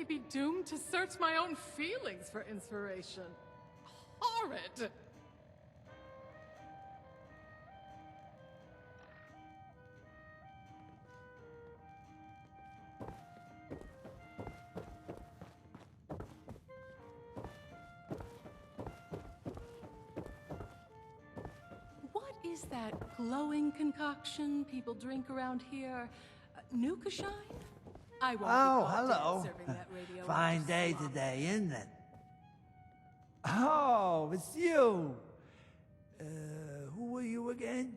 I be doomed to search my own feelings for inspiration? Horrid! What is that glowing concoction people drink around here? Nuka-shine? I won't be caught hello. dead serving that radioactive Fine day slop. today, isn't it? Oh, it's you. Who were you again?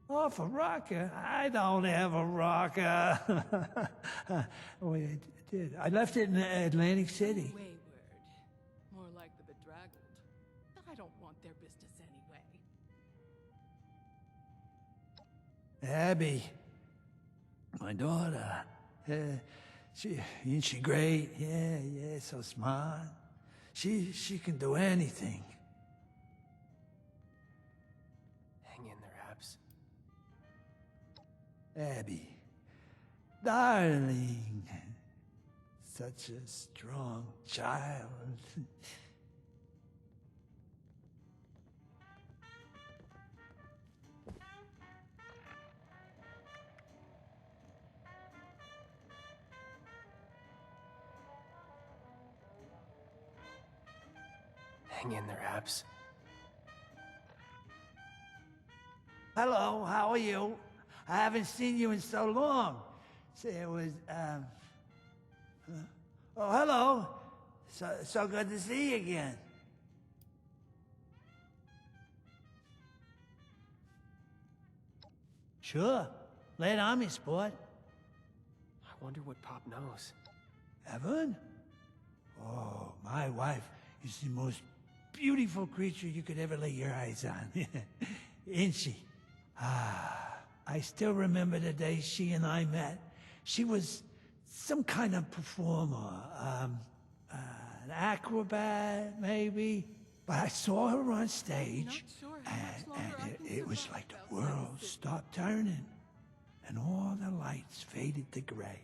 Oh, for rocker. I don't have a rocker. Wait, I did. I left it in Atlantic City. Wayward. More like the bedraggled. But I don't want their business anyway. Abby, my daughter. Isn't she great? Yeah, so smart. She can do anything. Hang in there, Abs. Abby, darling, such a strong child. Hang in there, Abs. Hello, how are you? I haven't seen you in so long. Say it was, oh, hello. So good to see you again. Sure. Lay it on me, sport. I wonder what Pop knows. Evan? Oh, my wife is the most beautiful creature you could ever lay your eyes on. Isn't she? I still remember the day she and I met. She was some kind of performer, an acrobat, maybe. But I saw her on stage, and it was like the world stopped turning, and all the lights faded to gray.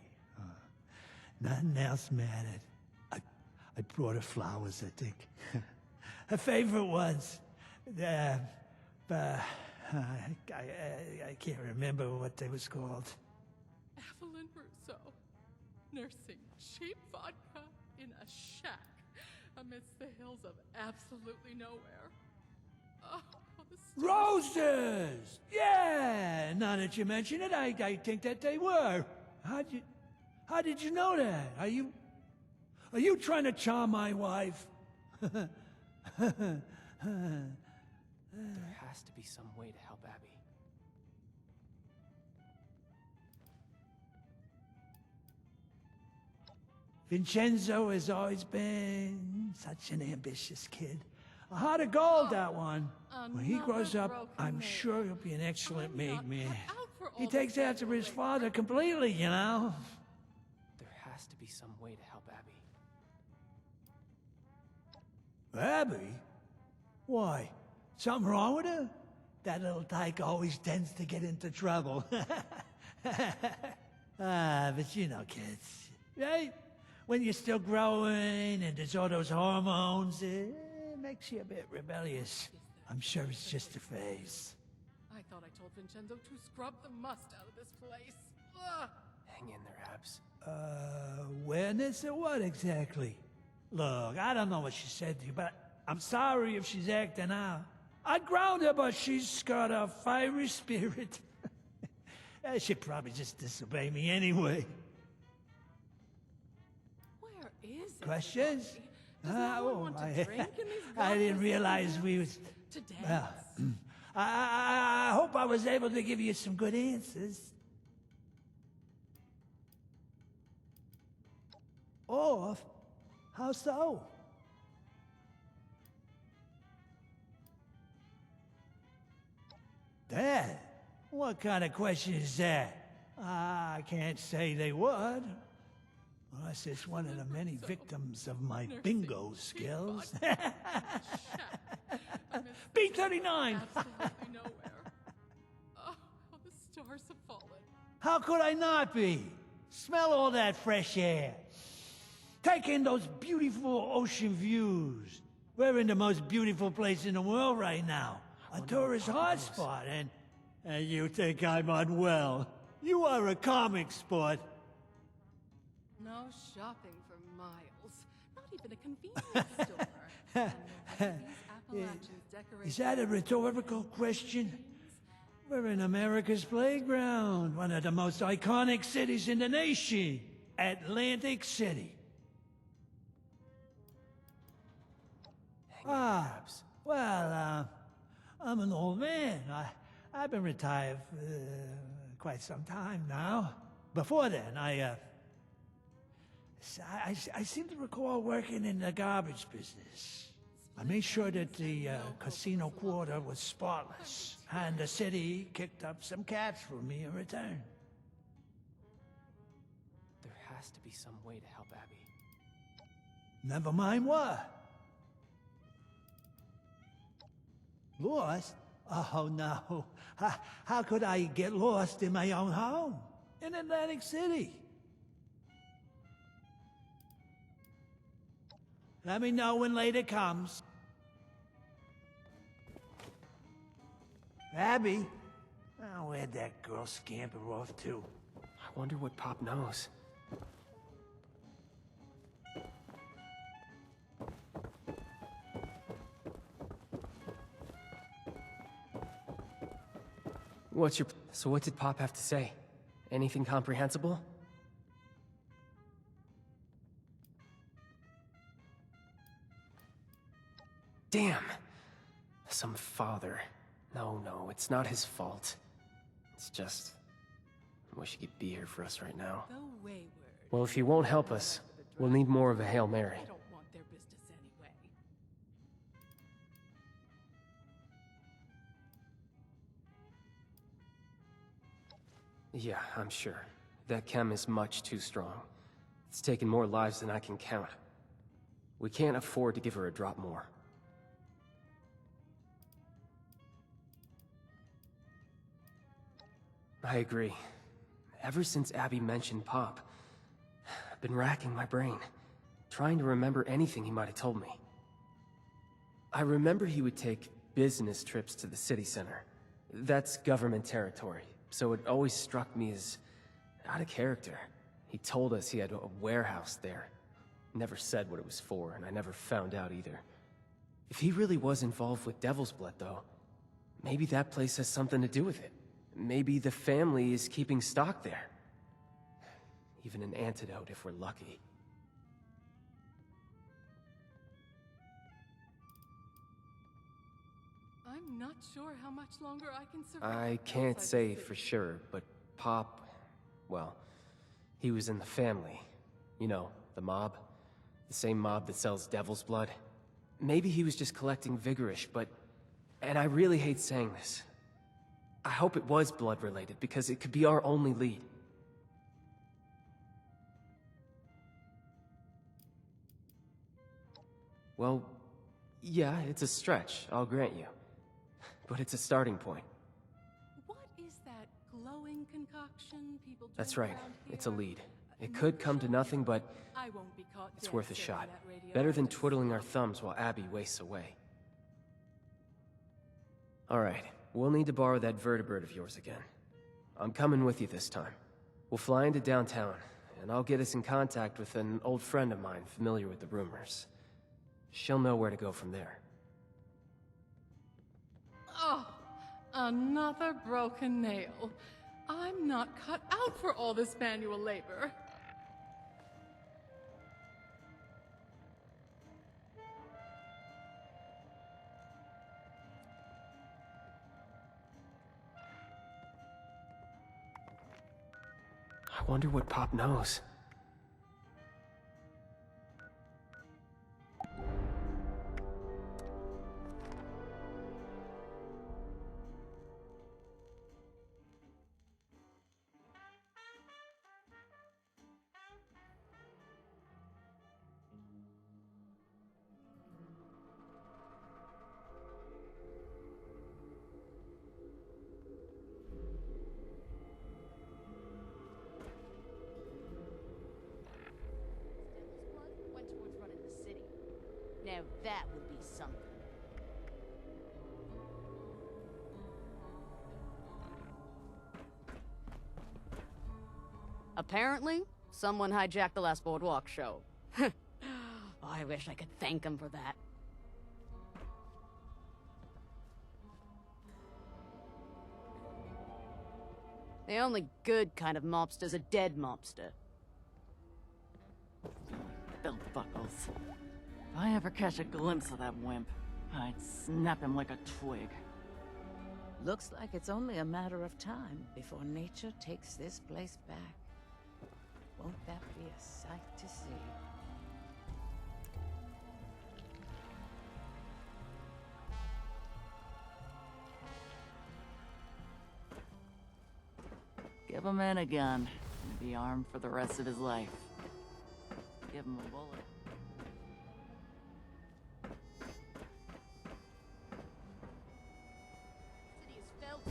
Nothing else mattered. I brought her flowers, I think. Her favorite ones. I can't remember what they was called. Evelyn Russo, nursing cheap vodka in a shack amidst the hills of absolutely nowhere. Oh, the Roses! Yeah! Now that you mention it, I think that they were. How did you know that? Are you trying to charm my wife? There has to be some way to help Abby. Vincenzo has always been such an ambitious kid. A heart of gold, that one. When he grows up, I'm sure he'll be an excellent made man. He takes after his father completely, you know? There has to be some way to help Abby. Abby? Why? Something wrong with her? That little tyke always tends to get into trouble. But you know kids, right? When you're still growing and there's all those hormones, it makes you a bit rebellious. I'm sure it's just a phase. I thought I told Vincenzo to scrub the must out of this place. Ugh. Hang in there, Abs. Awareness of what exactly? Look, I don't know what she said to you, but I'm sorry if she's acting out. I'd ground her, but she's got a fiery spirit. She'd probably just disobey me anyway. Where is it? Questions? Does no one want to drink in these I didn't realize we was... to dance? Well, I hope I was able to give you some good answers. Off? How so? Dad? What kind of question is that? I can't say they would. Unless it's one of the many victims of my bingo skills. B-39! Absolutely nowhere. Oh, how the stars have fallen. How could I not be? Smell all that fresh air. Take in those beautiful ocean views. We're in the most beautiful place in the world right now. A tourist hotspot, and you think I'm unwell. You are a comic sport. No shopping for miles. Not even a convenience store. And no way these Appalachians decorate Is that a rhetorical question? We're in America's playground, one of the most iconic cities in the nation, Atlantic City. Well, I'm an old man. I've been retired for quite some time now. Before then, I seem to recall working in the garbage business. I made sure that the casino quarter was spotless, and the city kicked up some cash for me in return. There has to be some way to help Abby. Never mind what. Lost? Oh, no. How could I get lost in my own home? In Atlantic City? Let me know when later comes. Abby? Oh, where'd that girl scamper off to? I wonder what Pop knows. So what did Pop have to say? Anything comprehensible? Damn! Some father. No, it's not his fault. It's just... I wish he could be here for us right now. Go wayward. Well, if he won't help us, we'll need more of a Hail Mary. I don't want their business anyway. Yeah, I'm sure. That chem is much too strong. It's taken more lives than I can count. We can't afford to give her a drop more. I agree. Ever since Abby mentioned Pop, I've been racking my brain, trying to remember anything he might have told me. I remember he would take business trips to the city center. That's government territory, so it always struck me as out of character. He told us he had a warehouse there. Never said what it was for, and I never found out either. If he really was involved with Devil's Blood, though, maybe that place has something to do with it. Maybe the family is keeping stock there. Even an antidote if we're lucky. I'm not sure how much longer I can survive. I can't outside say the city. for sure, but Pop, well, he was in the family. You know, the mob. The same mob that sells Devil's Blood. Maybe he was just collecting Vigorish, but... And I really hate saying this. I hope it was blood-related, because it could be our only lead. Well, yeah, it's a stretch, I'll grant you. But it's a starting point. What is that glowing concoction people drink That's right, around it's a here? lead. It could come to nothing, but I won't be caught it's dead worth a serving shot. that radioactive Better than twiddling our slop. thumbs while Abby wastes away. Alright, we'll need to borrow that vertebrate of yours again. I'm coming with you this time. We'll fly into downtown, and I'll get us in contact with an old friend of mine familiar with the rumors. She'll know where to go from there. Oh, another broken nail. I'm not cut out for all this manual labor. I wonder what Pop knows. Now that would be something. Apparently, someone hijacked the last Boardwalk show. Oh, I wish I could thank him for that. The only good kind of mobster's a dead mobster. Belt buckles. If I ever catch a glimpse of that wimp, I'd snap him like a twig. Looks like it's only a matter of time before nature takes this place back. Won't that be a sight to see? Give a man a gun, and be armed for the rest of his life. Give him a bullet. City is felt.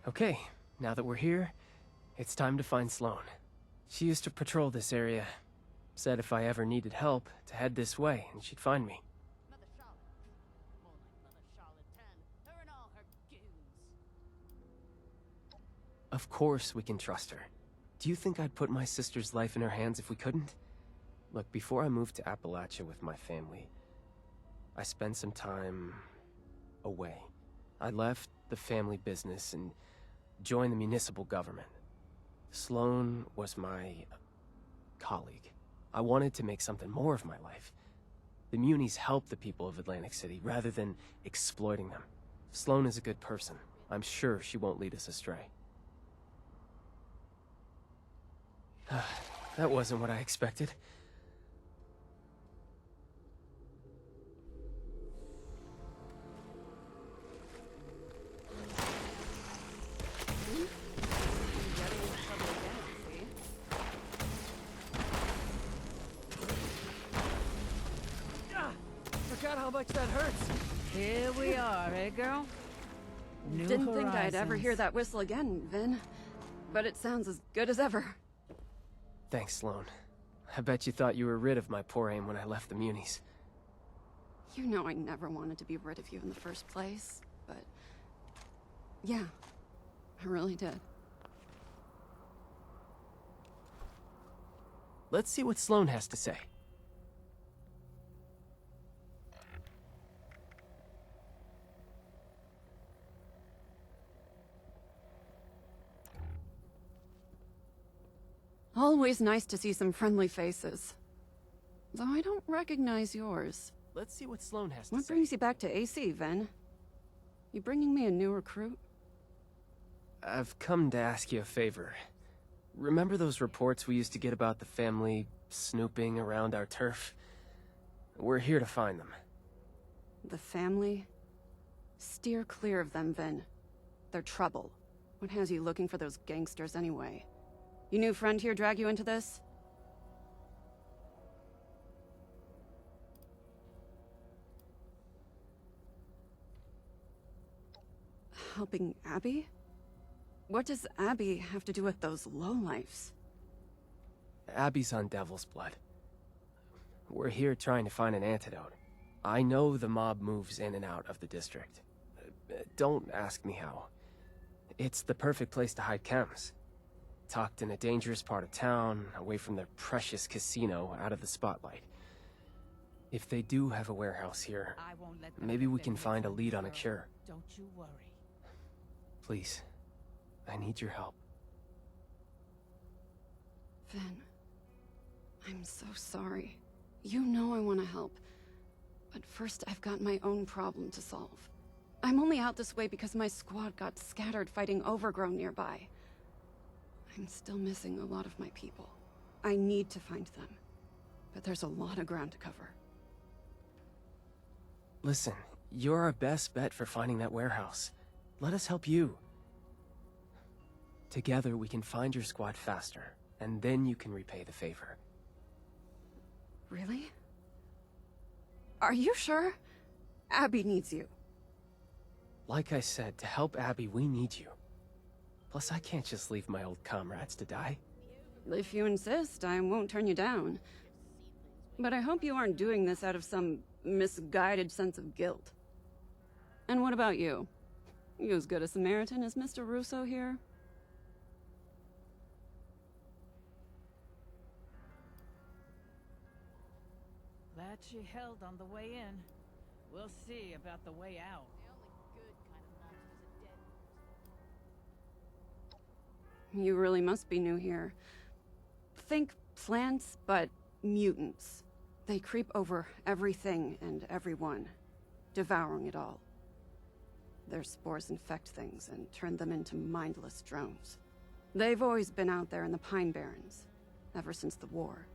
Okay, now that we're here, it's time to find Sloane. She used to patrol this area. Said if I ever needed help, to head this way, and she'd find me. Mother Charlotte. More like Mother Charlotte 10. Her and all her goons. Of course we can trust her. Do you think I'd put my sister's life in her hands if we couldn't? Look, before I moved to Appalachia with my family, I spent some time away. I left the family business and joined the municipal government. Sloane was my colleague. I wanted to make something more of my life. The Munis help the people of Atlantic City rather than exploiting them. Sloane is a good person. I'm sure she won't lead us astray. That wasn't what I expected. Forgot how much that hurts. Here we are, eh, girl? New Didn't think I'd ever horizons. hear that whistle again, Vin. But it sounds as good as ever. Thanks, Sloane. I bet you thought you were rid of my poor aim when I left the Munis. You know I never wanted to be rid of you in the first place, but... yeah, I really did. Let's see what Sloane has to say. Always nice to see some friendly faces. Though I don't recognize yours. Let's see what Sloane has to What say. brings you back to AC, Vin? You bringing me a new recruit? I've come to ask you a favor. Remember those reports we used to get about the family snooping around our turf? We're here to find them. The family? Steer clear of them, Vin. They're trouble. What has you looking for those gangsters anyway? Your new friend here drag you into this? Helping Abby? What does Abby have to do with those lowlifes? Abby's on Devil's Blood. We're here trying to find an antidote. I know the mob moves in and out of the district. Don't ask me how. It's the perfect place to hide chems. Tucked in a dangerous part of town, away from their precious casino, out of the spotlight. If they do have a warehouse here, I won't let them maybe we get can their find a little lead on a girl. cure. Don't you worry. Please, I need your help. Vin, I'm so sorry. You know I want to help. But first, I've got my own problem to solve. I'm only out this way because my squad got scattered fighting Overgrown nearby. I'm still missing a lot of my people. I need to find them. But there's a lot of ground to cover. Listen, you're our best bet for finding that warehouse. Let us help you. Together, we can find your squad faster, and then you can repay the favor. Really? Are you sure? Abby needs you. Like I said, to help Abby, we need you. Plus, I can't just leave my old comrades to die. If you insist, I won't turn you down. But I hope you aren't doing this out of some misguided sense of guilt. And what about you? You as good a Samaritan as Mr. Russo here? Glad she held on the way in. We'll see about the way out. You really must be new here. Think plants, but mutants. They creep over everything and everyone, devouring it all. Their spores infect things and turn them into mindless drones. They've always been out there in the Pine Barrens, ever since the war.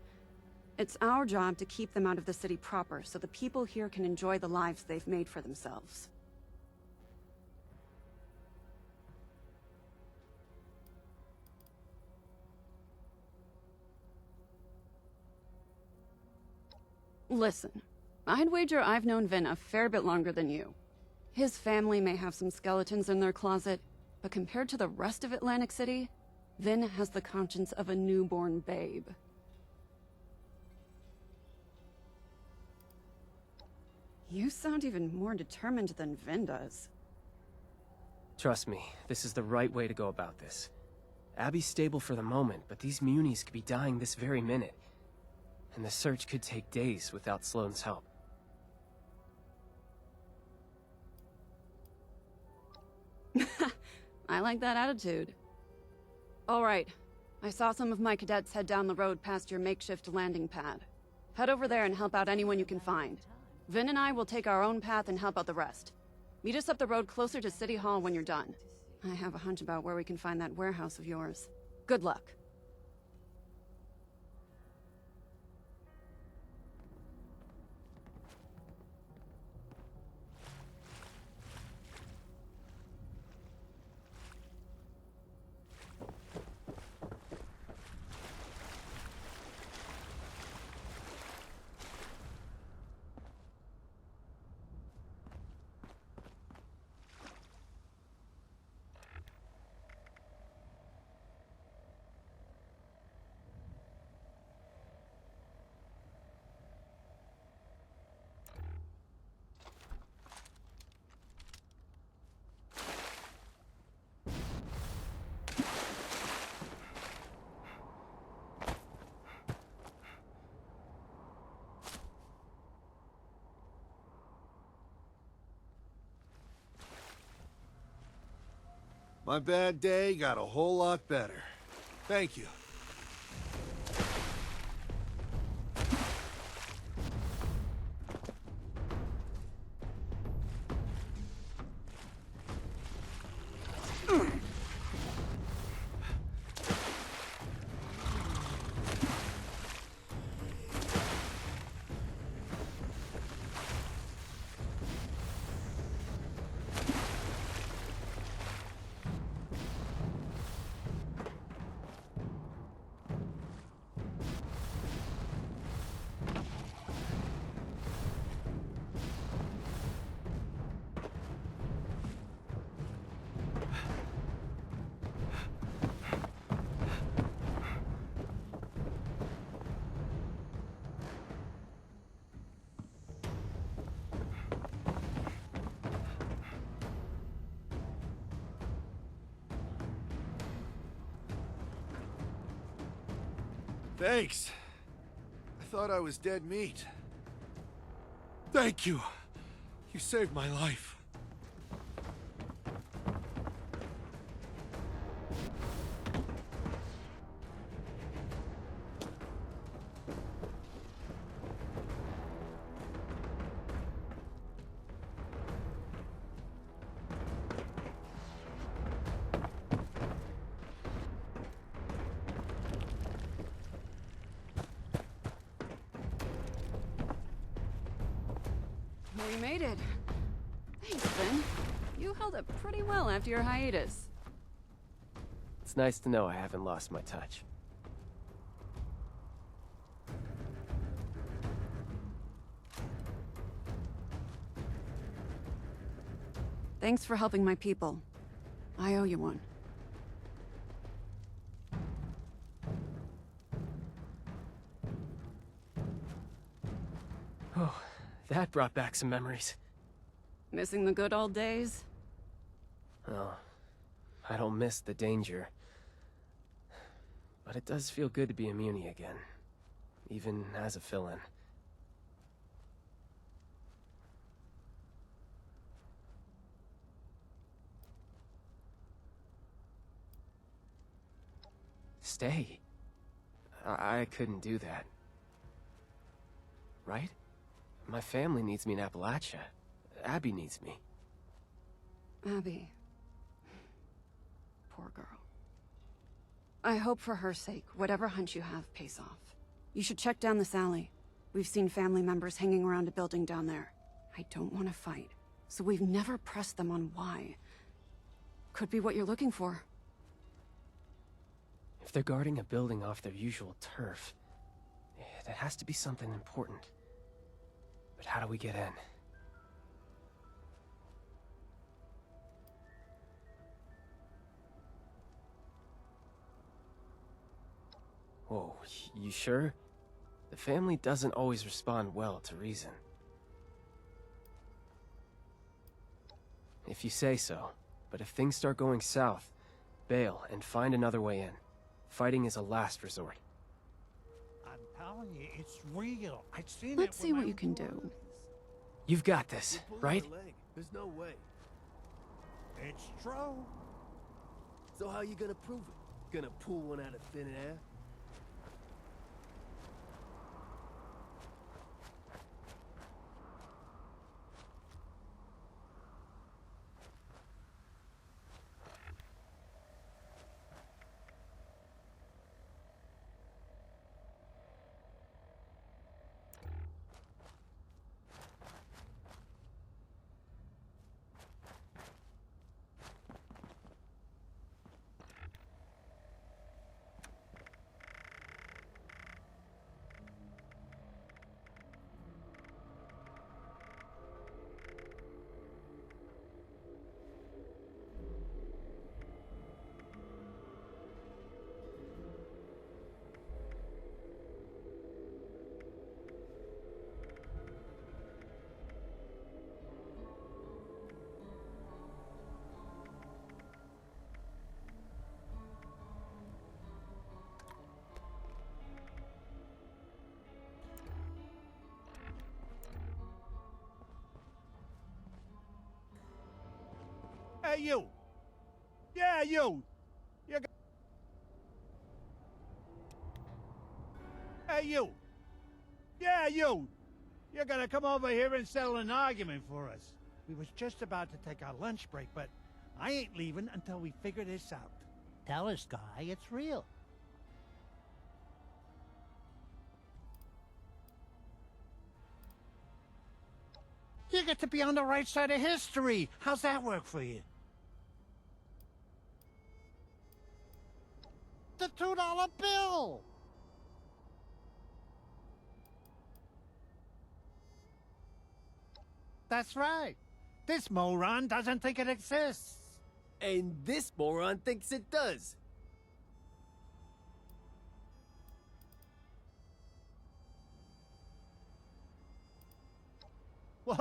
It's our job to keep them out of the city proper so the people here can enjoy the lives they've made for themselves. Listen, I'd wager I've known Vin a fair bit longer than you. His family may have some skeletons in their closet, but compared to the rest of Atlantic City, Vin has the conscience of a newborn babe. You sound even more determined than Vin does. Trust me, this is the right way to go about this. Abby's stable for the moment, but these Munis could be dying this very minute. And the search could take days without Sloane's help. I like that attitude. All right. I saw some of my cadets head down the road past your makeshift landing pad. Head over there and help out anyone you can find. Vin and I will take our own path and help out the rest. Meet us up the road closer to City Hall when you're done. I have a hunch about where we can find that warehouse of yours. Good luck. My bad day got a whole lot better. Thank you. Thanks. I thought I was dead meat. Thank you. You saved my life. We made it. Thanks, Finn. You held up pretty well after your hiatus. It's nice to know I haven't lost my touch. Thanks for helping my people. I owe you one. Oh, that brought back some memories. Missing the good old days? Oh, I don't miss the danger. But it does feel good to be a Muni again. Even as a fill-in. Stay? I couldn't do that. Right? My family needs me in Appalachia. Abby needs me. Abby. Poor girl. I hope for her sake, whatever hunch you have pays off. You should check down this alley. We've seen family members hanging around a building down there. I don't want to fight, so we've never pressed them on why. Could be what you're looking for. If they're guarding a building off their usual turf, it has to be something important. But how do we get in? Whoa, you sure? The family doesn't always respond well to reason. If you say so, but if things start going south, bail and find another way in. Fighting is a last resort. I'm telling you, it's real. I've seen Let's it see what you can do. You've got this, right? There's no way. It's true. So how you gonna prove it? Gonna pull one out of thin air? Hey, you! Yeah, you! Hey, you! Yeah, you! You're gonna come over here and settle an argument for us. We was just about to take our lunch break, but I ain't leaving until we figure this out. Tell us, guy, it's real. You get to be on the right side of history. How's that work for you? The $2 bill! That's right. This moron doesn't think it exists. And this moron thinks it does. Whoa,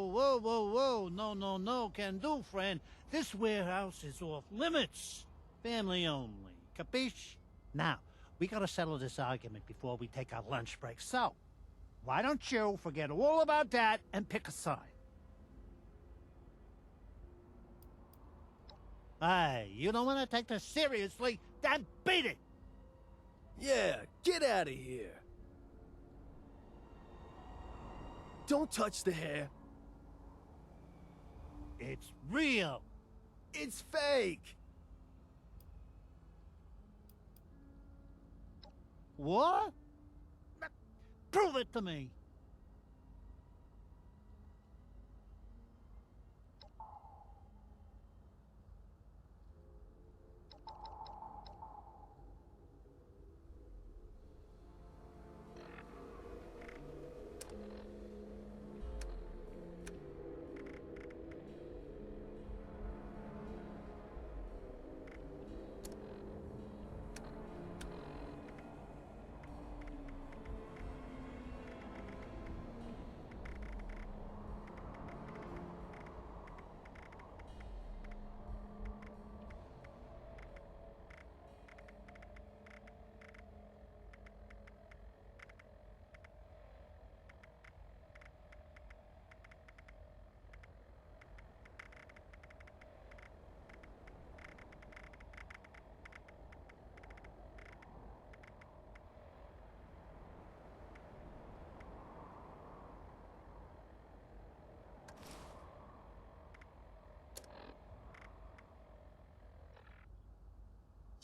whoa, whoa, whoa. No, no, no, can do, friend. This warehouse is off limits. Family only. Capiche? Now, we gotta settle this argument before we take our lunch break. So, why don't you forget all about that and pick a side? Hey, you don't want to take this seriously? Then beat it! Yeah, get out of here. Don't touch the hair. It's real. It's fake. What? Prove it to me.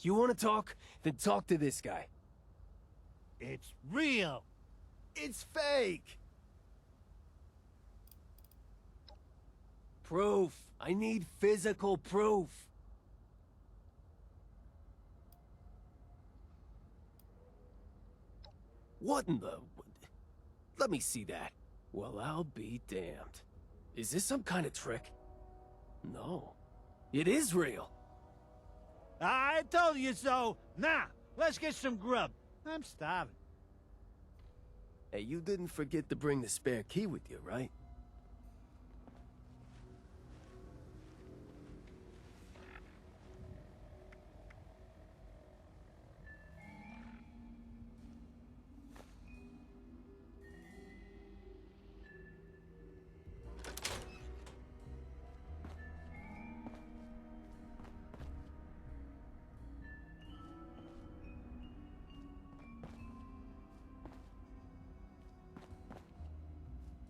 You want to talk? Then talk to this guy. It's real. It's fake! Proof. I need physical proof. What in the... Let me see that. Well, I'll be damned. Is this some kind of trick? No. It is real. I told you so. Now, let's get some grub. I'm starving. Hey, you didn't forget to bring the spare key with you, right?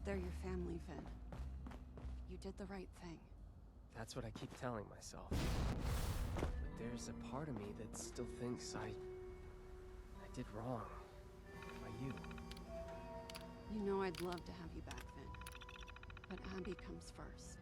They're your family, Vin. You did the right thing. That's what I keep telling myself. But there's a part of me that still thinks I did wrong. By you. You know I'd love to have you back, Vin. But Abby comes first.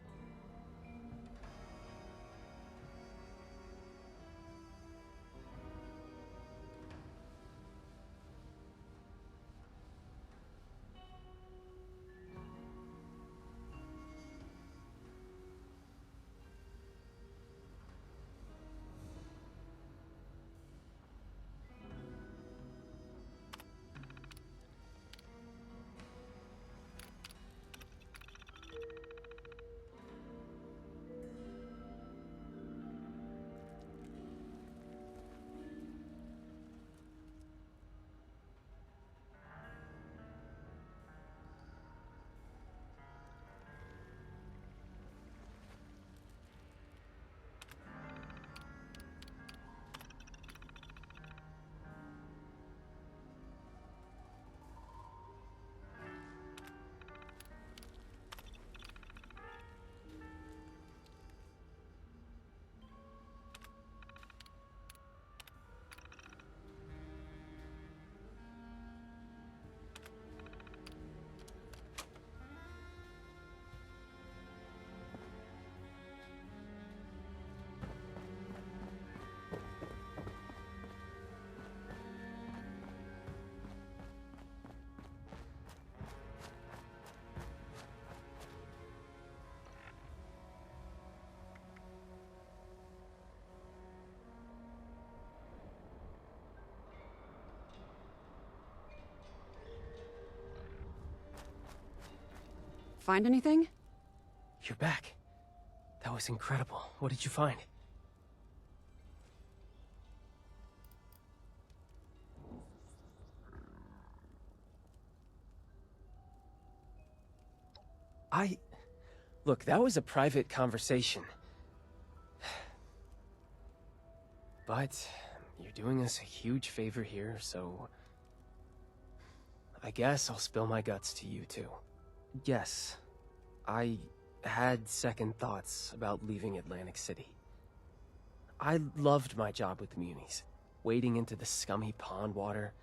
Find anything? You're back. That was incredible. What did you find? Look, that was a private conversation. But you're doing us a huge favor here, so... I guess I'll spill my guts to you, too. Yes, I had second thoughts about leaving Atlantic City. I loved my job with the Munis, wading into the scummy pond water,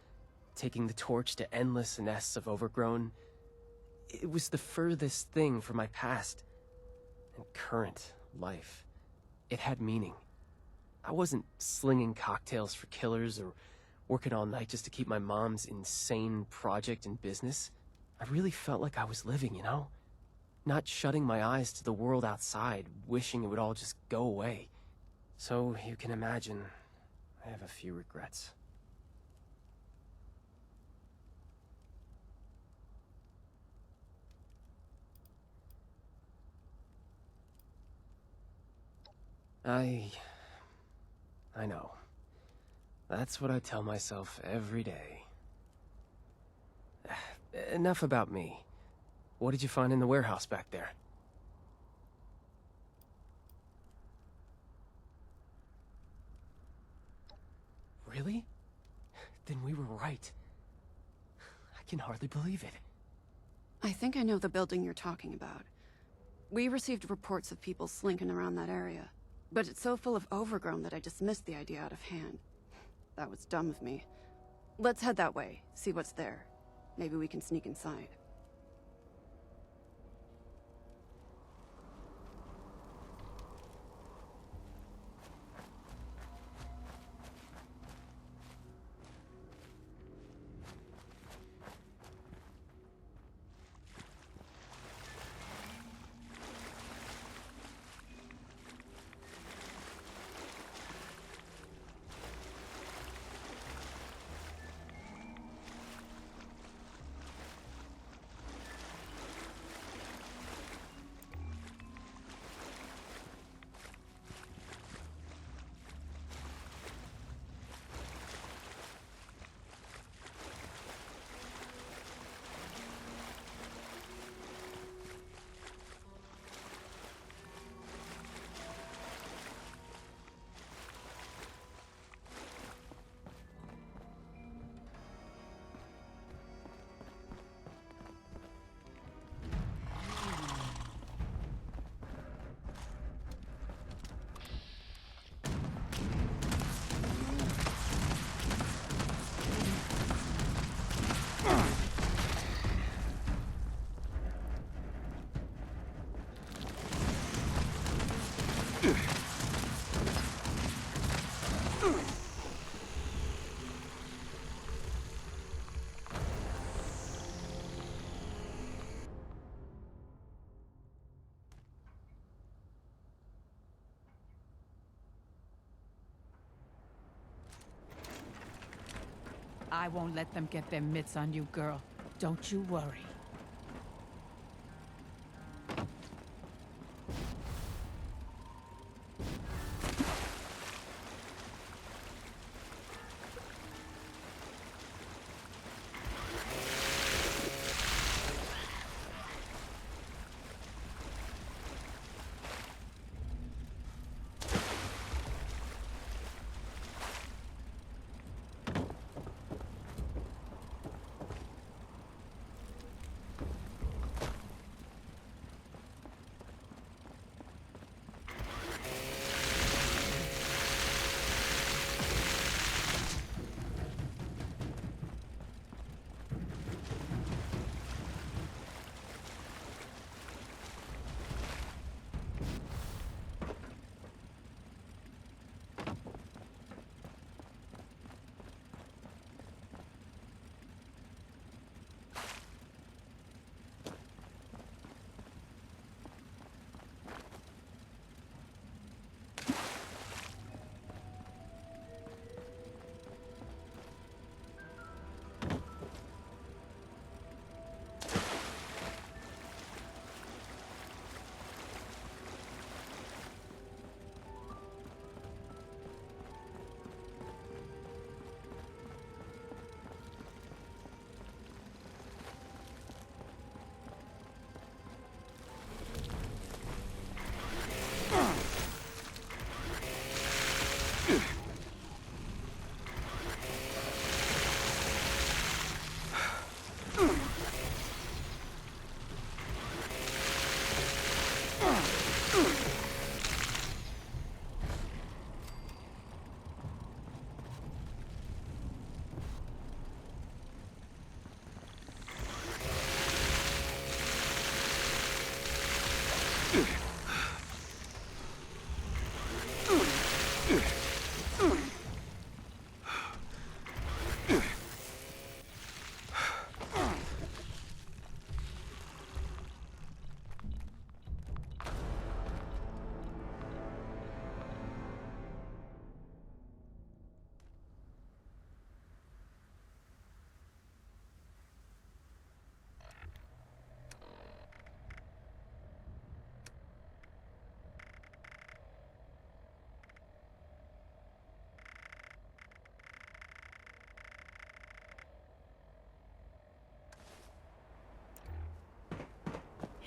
taking the torch to endless nests of overgrown. It was the furthest thing from my past and current life. It had meaning. I wasn't slinging cocktails for killers or working all night just to keep my mom's insane project in business. I really felt like I was living, you know? Not shutting my eyes to the world outside, wishing it would all just go away. So you can imagine, I have a few regrets. I know. That's what I tell myself every day. Enough about me. What did you find in the warehouse back there? Really? Then we were right. I can hardly believe it. I think I know the building you're talking about. We received reports of people slinking around that area. But it's so full of overgrown that I dismissed the idea out of hand. That was dumb of me. Let's head that way, see what's there. Maybe we can sneak inside. I won't let them get their mitts on you, girl. Don't you worry.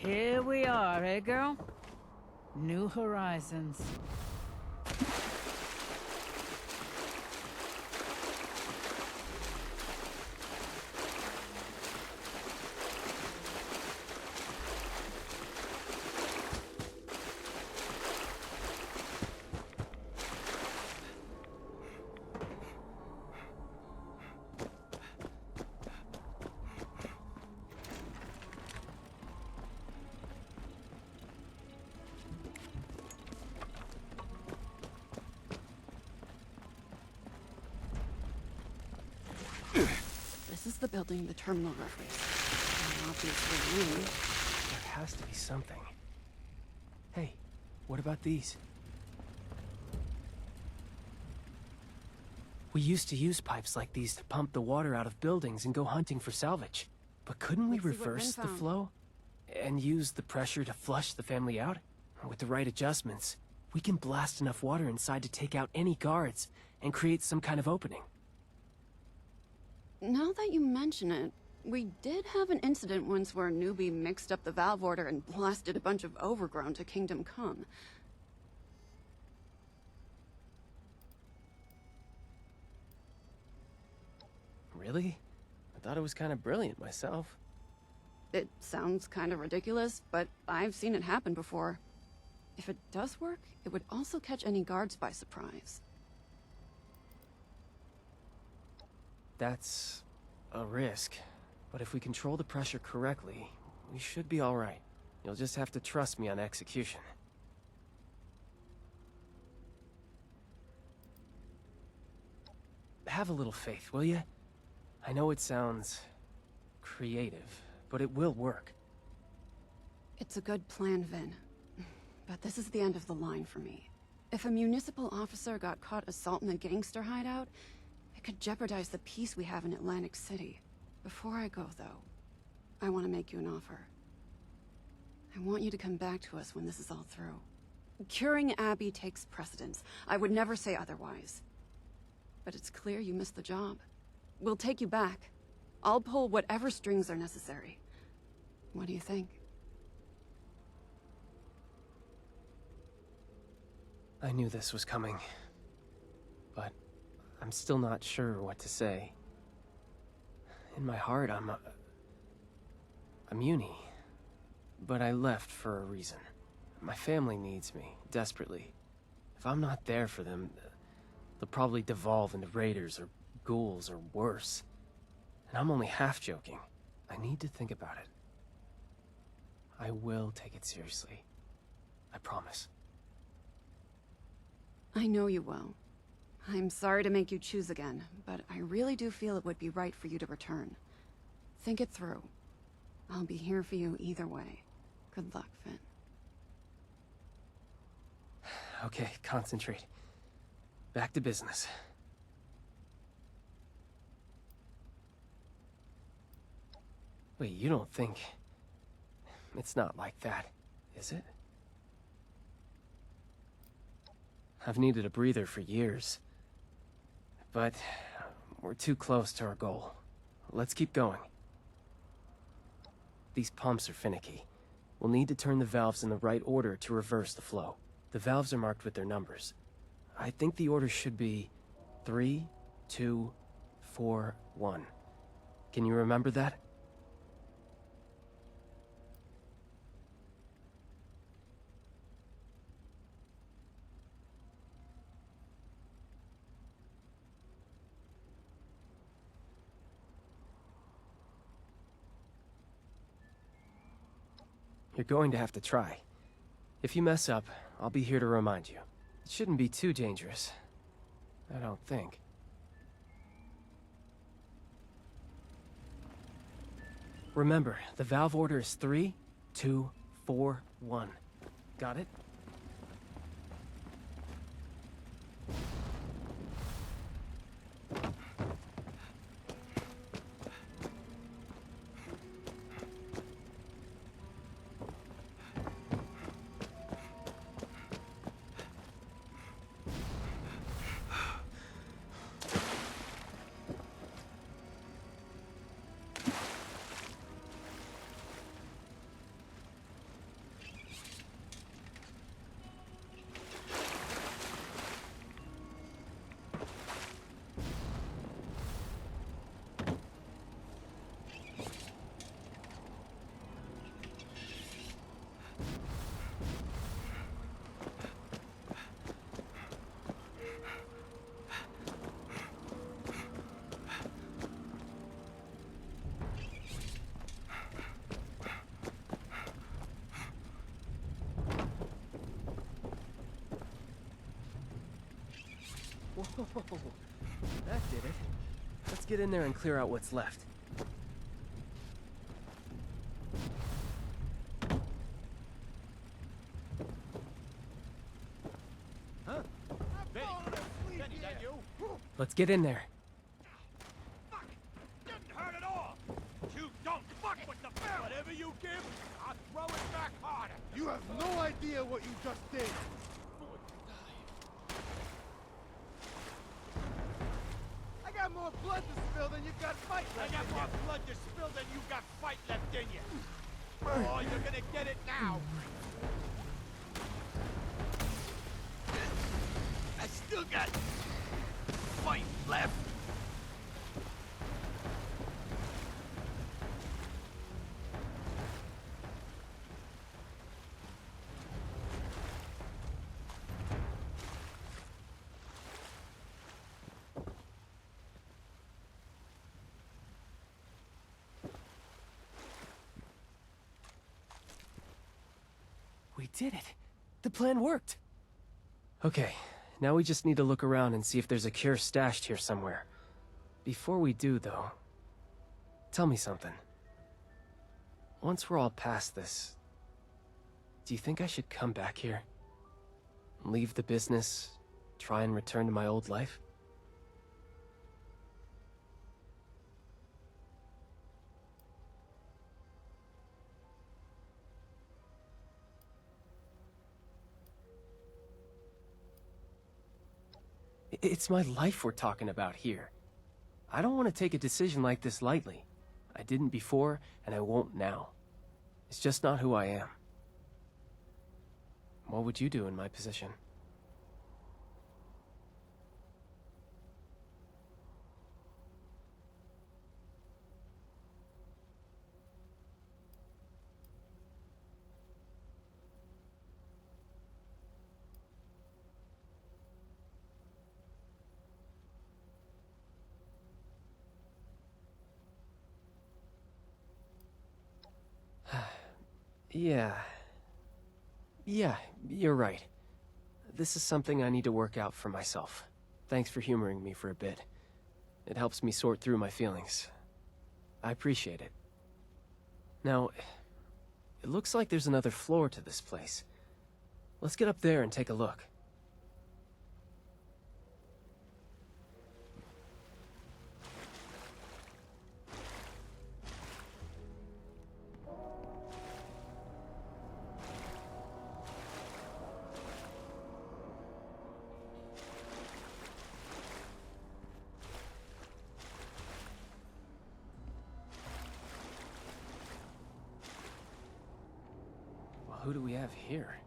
Here we are, eh, girl? New horizons. How's the building the terminal referenced? Obviously new. There has to be something. Hey, what about these? We used to use pipes like these to pump the water out of buildings and go hunting for salvage. But couldn't we Let's see what Vin reverse the found. flow? And use the pressure to flush the family out? With the right adjustments, we can blast enough water inside to take out any guards and create some kind of opening. Now that you mention it, we did have an incident once where a newbie mixed up the valve order and blasted a bunch of overgrown to Kingdom Come. Really? I thought it was kind of brilliant myself. It sounds kind of ridiculous, but I've seen it happen before. If it does work, it would also catch any guards by surprise. That's a risk. But if we control the pressure correctly, we should be alright. You'll just have to trust me on execution. Have a little faith, will you? I know it sounds creative, but it will work. It's a good plan, Vin. But this is the end of the line for me. If a municipal officer got caught assaulting a gangster hideout, it could jeopardize the peace we have in Atlantic City. Before I go, though, I want to make you an offer. I want you to come back to us when this is all through. Curing Abby takes precedence. I would never say otherwise. But it's clear you missed the job. We'll take you back. I'll pull whatever strings are necessary. What do you think? I knew this was coming, but I'm still not sure what to say. In my heart, I'm a Muni, but I left for a reason. My family needs me, desperately. If I'm not there for them, they'll probably devolve into raiders or ghouls or worse. And I'm only half joking. I need to think about it. I will take it seriously. I promise. I know you will. I'm sorry to make you choose again, but I really do feel it would be right for you to return. Think it through. I'll be here for you either way. Good luck, Finn. Okay, concentrate. Back to business. Wait, you don't think... It's not like that, is it? I've needed a breather for years. But we're too close to our goal. Let's keep going. These pumps are finicky. We'll need to turn the valves in the right order to reverse the flow. The valves are marked with their numbers. I think the order should be 3, 2, 4, 1. Can you remember that? You're going to have to try. If you mess up, I'll be here to remind you. It shouldn't be too dangerous. I don't think. Remember, the valve order is 3, 2, 4, 1. Got it? Whoa, that did it. Let's get in there and clear out what's left. Let's get in there. Fuck! Didn't hurt at all! You don't fuck with the barrel! Whatever you give, I'll throw it back harder! You have no idea what you just did! I got more blood to spill than you got fight left. I got more blood to spill than you got fight left in you! Oh, you're gonna get it now! I still got fight left! We did it. The plan worked. Okay, now we just need to look around and see if there's a cure stashed here somewhere. Before we do, though, tell me something. Once we're all past this, do you think I should come back here? Leave the business, try and return to my old life? It's my life we're talking about here. I don't want to take a decision like this lightly. I didn't before, and I won't now. It's just not who I am. What would you do in my position? Yeah, you're right. This is something I need to work out for myself. Thanks for humoring me for a bit. It helps me sort through my feelings. I appreciate it. Now, it looks like there's another floor to this place. Let's get up there and take a look. Who do we have here?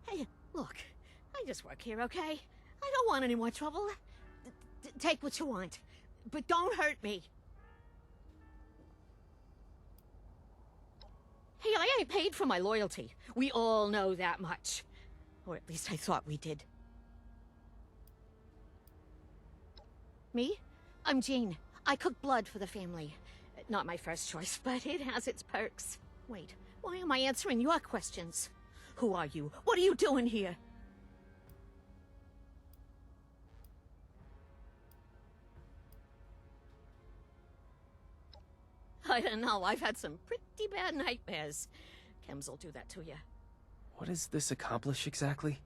Hey, look. I just work here, okay? I don't want any more trouble. Take what you want, but don't hurt me. Hey, I ain't paid for my loyalty. We all know that much. Or at least I thought we did. Me? I'm Jean. I cook blood for the family. Not my first choice, but it has its perks. Wait, why am I answering your questions? Who are you? What are you doing here? I don't know, I've had some pretty bad nightmares. Chems will do that to you. What does this accomplish exactly?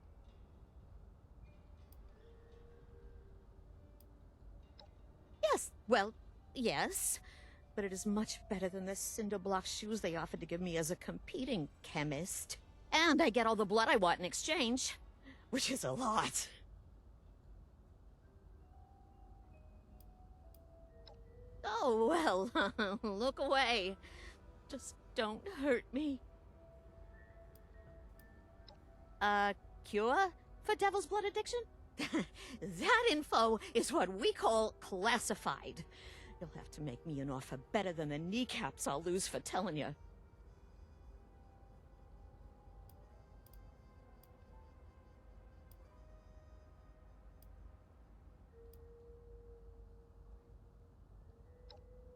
Yes, well, yes. But it is much better than the cinder block shoes they offered to give me as a competing chemist. And I get all the blood I want in exchange, which is a lot. Oh, well, look away. Just don't hurt me. Cure for devil's blood addiction? That info is what we call classified. You'll have to make me an offer better than the kneecaps I'll lose for telling you.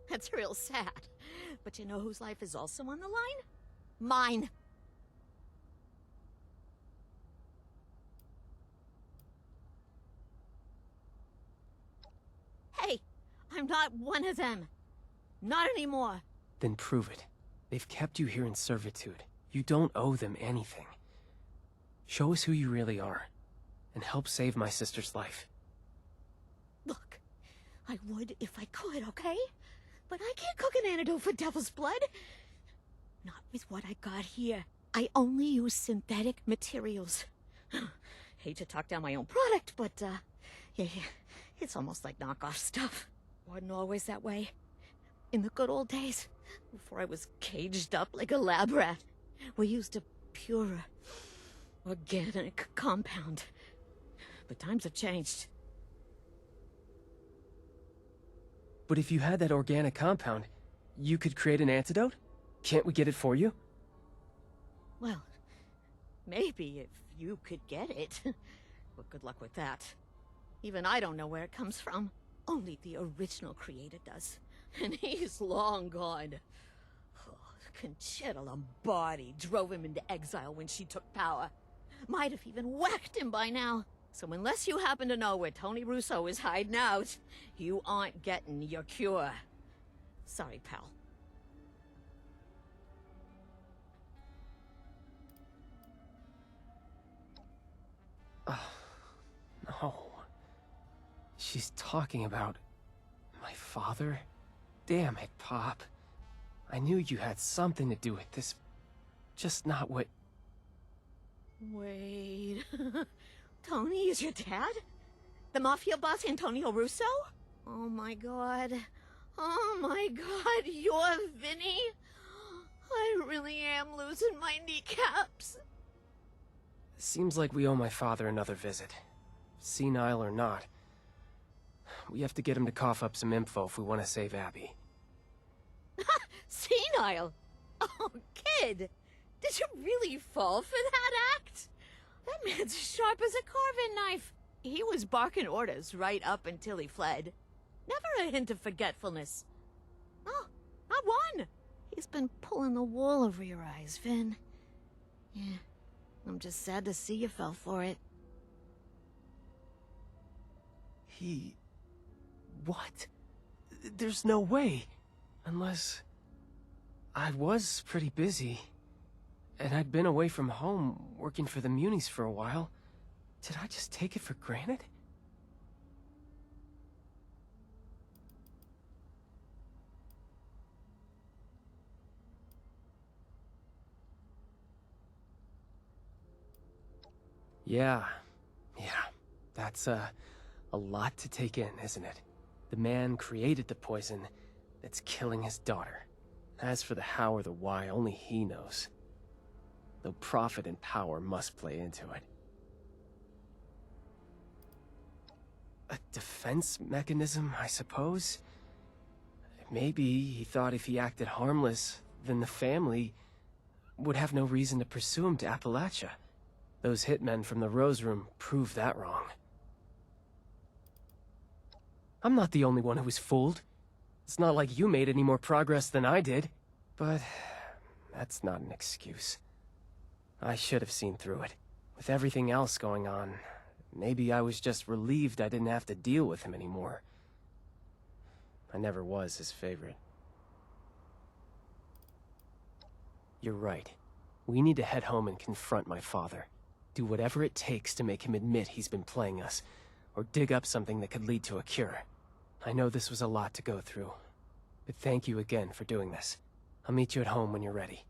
That's real sad. But you know whose life is also on the line? Mine. Hey, I'm not one of them. Not anymore. Then prove it. They've kept you here in servitude. You don't owe them anything. Show us who you really are, and help save my sister's life. Look, I would if I could, okay? But I can't cook an antidote for devil's blood. Not with what I got here. I only use synthetic materials. Hate to talk down my own product, but, yeah, it's almost like knockoff stuff. Wasn't always that way. In the good old days, before I was caged up like a lab rat, we used a purer, organic compound. But times have changed. But if you had that organic compound, you could create an antidote? Can't we get it for you? Well, maybe if you could get it. But good luck with that. Even I don't know where it comes from. Only the original creator does. And he's long gone. Oh, Conchetta Lombardi drove him into exile when she took power. Might have even whacked him by now. So unless you happen to know where Tony Russo is hiding out, you aren't getting your cure. Sorry, pal. No. She's talking about my father? Damn it, Pop. I knew you had something to do with this. Just not what... Wait... Tony is your dad? The mafia boss Antonio Russo? Oh my god. Oh my god, you're Vinny? I really am losing my kneecaps. Seems like we owe my father another visit. Senile or not. We have to get him to cough up some info if we want to save Abby. Senile? Oh, kid! Did you really fall for that act? That man's as sharp as a carving knife. He was barking orders right up until he fled. Never a hint of forgetfulness. Oh, not one. He's been pulling the wool over your eyes, Vin. Yeah, I'm just sad to see you fell for it. He... What? There's no way. Unless... I was pretty busy. And I'd been away from home, working for the Munis for a while. Did I just take it for granted? Yeah. That's, a lot to take in, isn't it? The man created the poison that's killing his daughter. As for the how or the why, only he knows. Though profit and power must play into it. A defense mechanism, I suppose? Maybe he thought if he acted harmless, then the family would have no reason to pursue him to Appalachia. Those hitmen from the Rose Room proved that wrong. I'm not the only one who was fooled. It's not like you made any more progress than I did. But that's not an excuse. I should have seen through it. With everything else going on, maybe I was just relieved I didn't have to deal with him anymore. I never was his favorite. You're right. We need to head home and confront my father. Do whatever it takes to make him admit he's been playing us, or dig up something that could lead to a cure. I know this was a lot to go through, but thank you again for doing this. I'll meet you at home when you're ready.